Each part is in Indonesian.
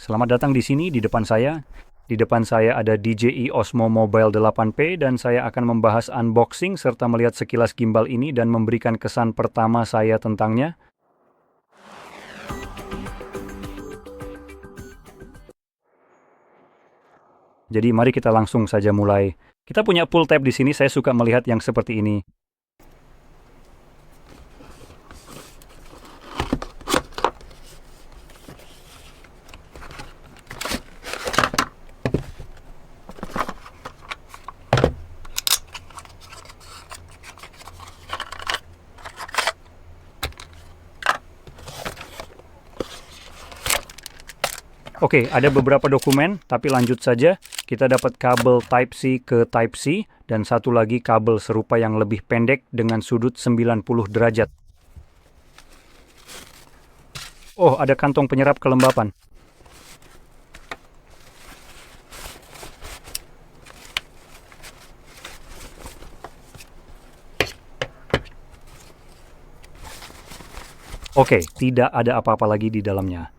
Selamat datang di sini di depan saya. Di depan saya ada DJI Osmo Mobile 8P dan saya akan membahas unboxing serta melihat sekilas gimbal ini dan memberikan kesan pertama saya tentangnya. Jadi mari kita langsung saja mulai. Kita punya pull tab di sini, saya suka melihat yang seperti ini. Oke, ada beberapa dokumen, tapi lanjut saja. Kita dapat kabel Type-C ke Type-C, dan satu lagi kabel serupa yang lebih pendek dengan sudut 90 derajat. Oh, ada kantong penyerap kelembapan. Oke, tidak ada apa-apa lagi di dalamnya.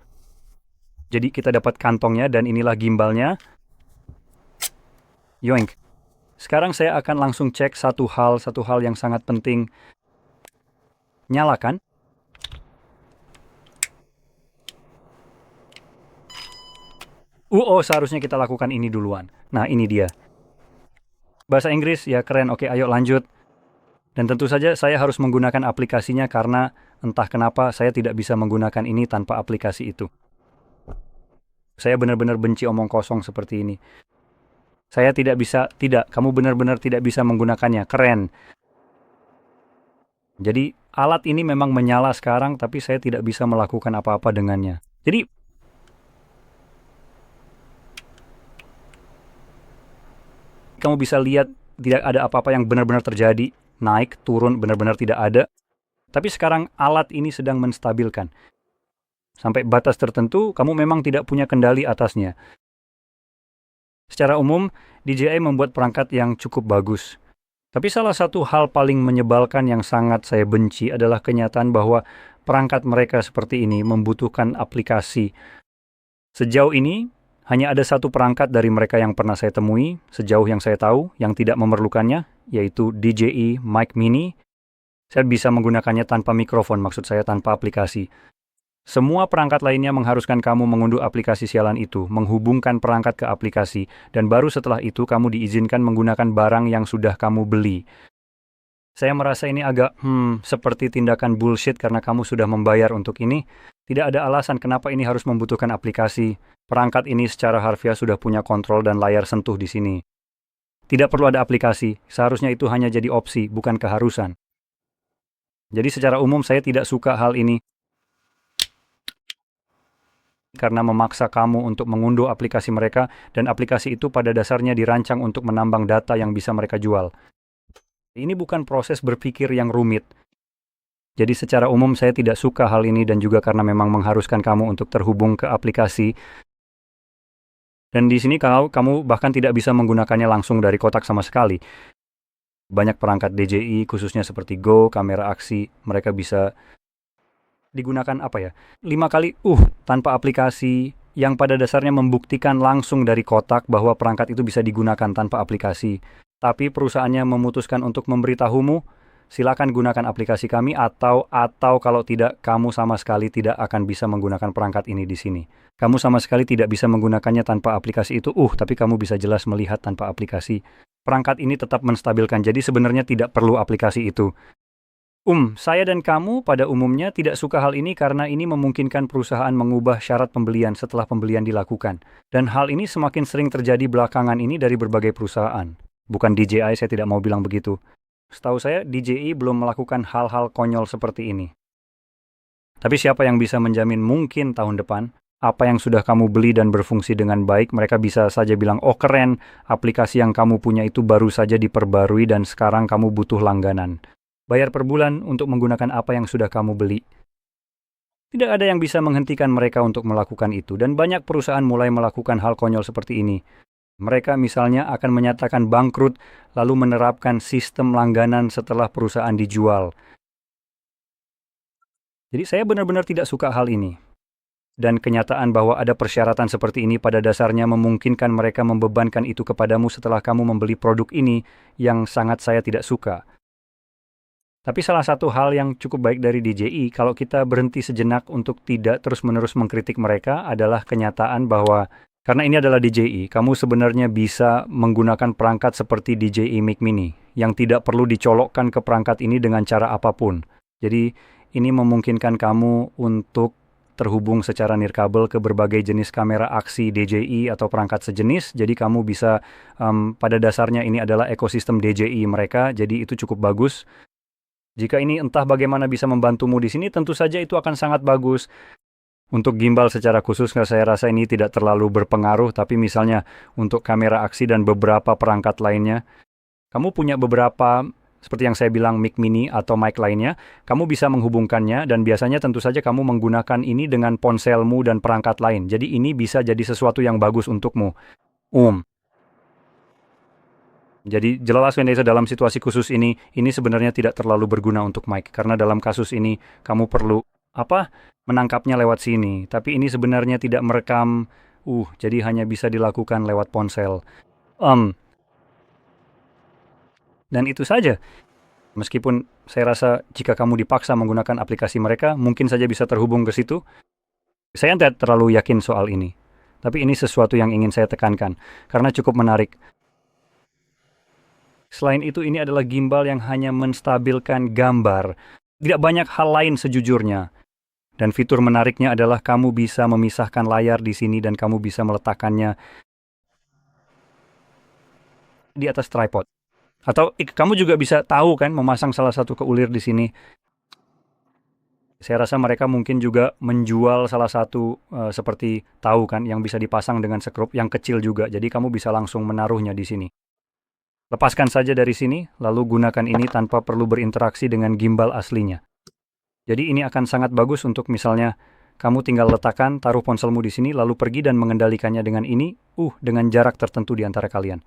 Jadi kita dapat kantongnya dan inilah gimbalnya. Yoink. Sekarang saya akan langsung cek satu hal yang sangat penting. Nyalakan. Seharusnya kita lakukan ini duluan. Nah, ini dia. Bahasa Inggris, ya keren. Oke, ayo lanjut. Dan tentu saja saya harus menggunakan aplikasinya karena entah kenapa saya tidak bisa menggunakan ini tanpa aplikasi itu. Saya benar-benar benci omong kosong seperti ini. Saya kamu benar-benar tidak bisa menggunakannya. Keren. Jadi, alat ini memang menyala sekarang, tapi saya tidak bisa melakukan apa-apa dengannya. Jadi, kamu bisa lihat tidak ada apa-apa yang benar-benar terjadi. Naik, turun, benar-benar tidak ada. Tapi sekarang alat ini sedang menstabilkan. Sampai batas tertentu, kamu memang tidak punya kendali atasnya. Secara umum, DJI membuat perangkat yang cukup bagus. Tapi salah satu hal paling menyebalkan yang sangat saya benci adalah kenyataan bahwa perangkat mereka seperti ini membutuhkan aplikasi. Sejauh ini, hanya ada satu perangkat dari mereka yang pernah saya temui, sejauh yang saya tahu, yang tidak memerlukannya, yaitu DJI Mic Mini. Saya bisa menggunakannya tanpa mikrofon, maksud saya tanpa aplikasi. Semua perangkat lainnya mengharuskan kamu mengunduh aplikasi sialan itu, menghubungkan perangkat ke aplikasi, dan baru setelah itu kamu diizinkan menggunakan barang yang sudah kamu beli. Saya merasa ini agak, seperti tindakan bullshit karena kamu sudah membayar untuk ini. Tidak ada alasan kenapa ini harus membutuhkan aplikasi. Perangkat ini secara harfiah sudah punya kontrol dan layar sentuh di sini. Tidak perlu ada aplikasi, seharusnya itu hanya jadi opsi, bukan keharusan. Jadi secara umum saya tidak suka hal ini, karena memaksa kamu untuk mengunduh aplikasi mereka, dan aplikasi itu pada dasarnya dirancang untuk menambang data yang bisa mereka jual. Ini bukan proses berpikir yang rumit. Jadi secara umum saya tidak suka hal ini dan juga karena memang mengharuskan kamu untuk terhubung ke aplikasi. Dan di sini kamu bahkan tidak bisa menggunakannya langsung dari kotak sama sekali. Banyak perangkat DJI, khususnya seperti Go, kamera aksi, mereka bisa digunakan 5 kali tanpa aplikasi, yang pada dasarnya membuktikan langsung dari kotak bahwa perangkat itu bisa digunakan tanpa aplikasi. Tapi perusahaannya memutuskan untuk memberitahumu, silakan gunakan aplikasi kami atau kalau tidak, kamu sama sekali tidak akan bisa menggunakan perangkat ini di sini. Kamu sama sekali tidak bisa menggunakannya tanpa aplikasi itu, tapi kamu bisa jelas melihat tanpa aplikasi. Perangkat ini tetap menstabilkan, jadi sebenarnya tidak perlu aplikasi itu. Saya dan kamu pada umumnya tidak suka hal ini karena ini memungkinkan perusahaan mengubah syarat pembelian setelah pembelian dilakukan. Dan hal ini semakin sering terjadi belakangan ini dari berbagai perusahaan. Bukan DJI, saya tidak mau bilang begitu. Setahu saya, DJI belum melakukan hal-hal konyol seperti ini. Tapi siapa yang bisa menjamin mungkin tahun depan, apa yang sudah kamu beli dan berfungsi dengan baik, mereka bisa saja bilang, keren, aplikasi yang kamu punya itu baru saja diperbarui dan sekarang kamu butuh langganan. Bayar per bulan untuk menggunakan apa yang sudah kamu beli. Tidak ada yang bisa menghentikan mereka untuk melakukan itu, dan banyak perusahaan mulai melakukan hal konyol seperti ini. Mereka misalnya akan menyatakan bangkrut, lalu menerapkan sistem langganan setelah perusahaan dijual. Jadi saya benar-benar tidak suka hal ini. Dan kenyataan bahwa ada persyaratan seperti ini pada dasarnya memungkinkan mereka membebankan itu kepadamu setelah kamu membeli produk ini yang sangat saya tidak suka. Tapi salah satu hal yang cukup baik dari DJI, kalau kita berhenti sejenak untuk tidak terus-menerus mengkritik mereka, adalah kenyataan bahwa karena ini adalah DJI, kamu sebenarnya bisa menggunakan perangkat seperti DJI Mic Mini, yang tidak perlu dicolokkan ke perangkat ini dengan cara apapun. Jadi, ini memungkinkan kamu untuk terhubung secara nirkabel ke berbagai jenis kamera aksi DJI atau perangkat sejenis. Jadi kamu bisa, pada dasarnya ini adalah ekosistem DJI mereka, jadi itu cukup bagus. Jika ini entah bagaimana bisa membantumu di sini, tentu saja itu akan sangat bagus. Untuk gimbal secara khusus, saya rasa ini tidak terlalu berpengaruh, tapi misalnya untuk kamera aksi dan beberapa perangkat lainnya, kamu punya beberapa, seperti yang saya bilang, mic mini atau mic lainnya, kamu bisa menghubungkannya dan biasanya tentu saja kamu menggunakan ini dengan ponselmu dan perangkat lain. Jadi ini bisa jadi sesuatu yang bagus untukmu. Jadi jelas Vanessa dalam situasi khusus ini sebenarnya tidak terlalu berguna untuk mic. Karena dalam kasus ini kamu perlu menangkapnya lewat sini. Tapi ini sebenarnya tidak merekam, jadi hanya bisa dilakukan lewat ponsel. Dan itu saja. Meskipun saya rasa jika kamu dipaksa menggunakan aplikasi mereka, mungkin saja bisa terhubung ke situ. Saya tidak terlalu yakin soal ini. Tapi ini sesuatu yang ingin saya tekankan, karena cukup menarik. Selain itu, ini adalah gimbal yang hanya menstabilkan gambar. Tidak banyak hal lain sejujurnya. Dan fitur menariknya adalah kamu bisa memisahkan layar di sini dan kamu bisa meletakkannya di atas tripod. Atau kamu juga bisa tahu kan memasang salah satu keulir di sini. Saya rasa mereka mungkin juga menjual salah satu seperti tahu kan yang bisa dipasang dengan sekrup yang kecil juga. Jadi kamu bisa langsung menaruhnya di sini. Lepaskan saja dari sini, lalu gunakan ini tanpa perlu berinteraksi dengan gimbal aslinya. Jadi ini akan sangat bagus untuk misalnya kamu tinggal letakkan, taruh ponselmu di sini, lalu pergi dan mengendalikannya dengan ini, dengan jarak tertentu di antara kalian.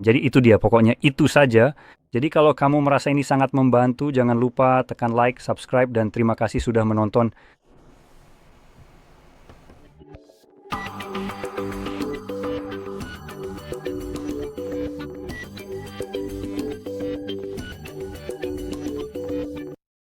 Jadi itu dia, pokoknya itu saja. Jadi kalau kamu merasa ini sangat membantu, jangan lupa tekan like, subscribe, dan terima kasih sudah menonton.